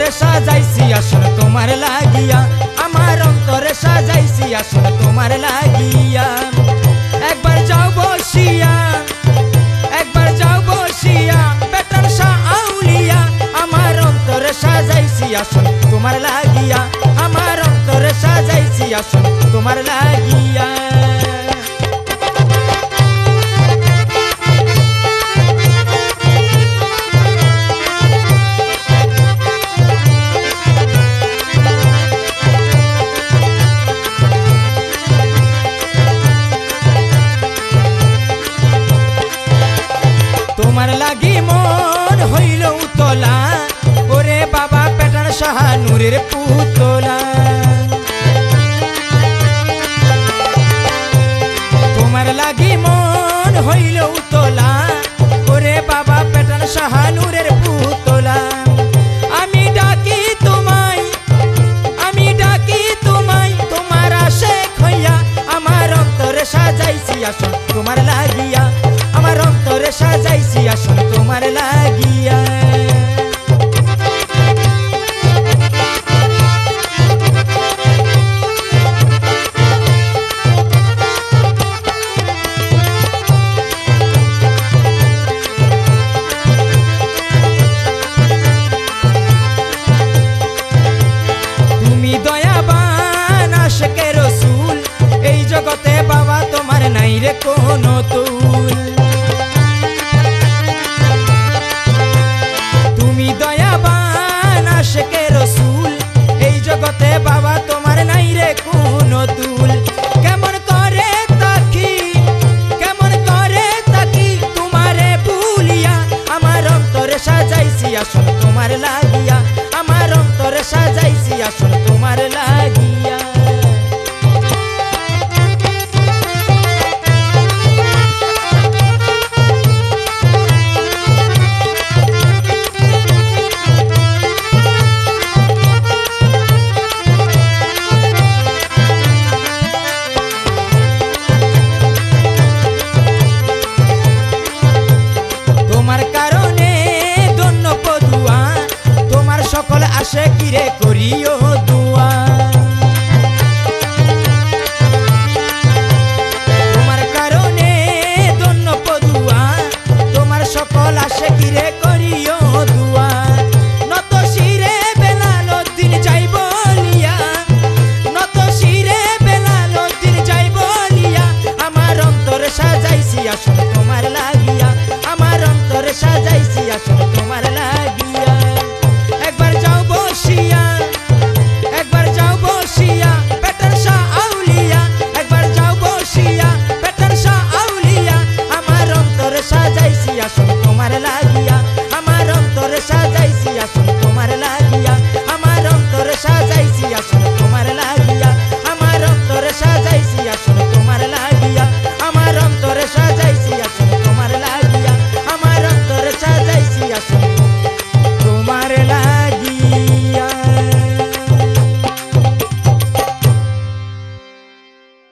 অন্তরে সাজাইছি আসন তোমার লাগিয়া, আমার অন্তরে সাজাইছি আসন তোমার লাগিয়া। একবার যাও বসিয়া, একবার যাও বসিয়া বেটার শাহ আউলিয়া, আমার অন্তরে সাজাইছি আসন তোমার লাগিয়া, আমার অন্তরে সাজাইছি আসন তোমার লাগিয়া। তোমার লাগি মন হইল উতলা, ওরে বাবা পেটার শাহ নূরের পুতলা। তোমার লাগি মন হইল উতলা, ওরে বাবা পেটার শাহ নূরের পুতলা। আমি ডাকি তোমায়, আমি ডাকি তোমায়, তোমার আশেক হইয়া, আমার অন্তরে সাজাইছি আসন তোমার লাগিয়া, আমার অন্তরে সাজাইছি আসন তোমার লাগিয়া। তুমি দয়াবান আশিকে রাসূল, এই জগতে বাবা তোমার নাই রে কোনো তুল। তুমি দয়াবান আশিকে রাসূল, এই জগতে বাবা তোমার নাই রে কোনো তুল। কেমন করে তাকি, কেমন করে তাকি তোমারে ভুলিয়া, আমার অন্তরে সাজাইছি আসন তোমার লাগিয়া, আমার অন্তরে সাজাইছি আসন তোমার লাগিয়া। তোমার কারণে ধন্য পদুয়া, তোমার সকল আশিকিরে করিও দুয়া। তোমার কারণে ধন্য পদুয়া, তোমার সকল আশিকিরে করিও দুয়া। নত শিরে বেলালউদ্দিন যাই বলিয়া, নত শিরে বেলালউদ্দিন যাই বলিয়া, আমার অন্তরে সাজাইছি আসন তোমার লাগিয়া, আমার অন্তরে সাজাইছি আসন তোমার লাগিয়া। একবার যাও বসিয়া, একবার যাও বসিয়া পেটার শাহ আউলিয়া, একবার যাও বসিয়া পেটার শাহ আউলিয়া, আমার অন্তরে সাজাইছি আসন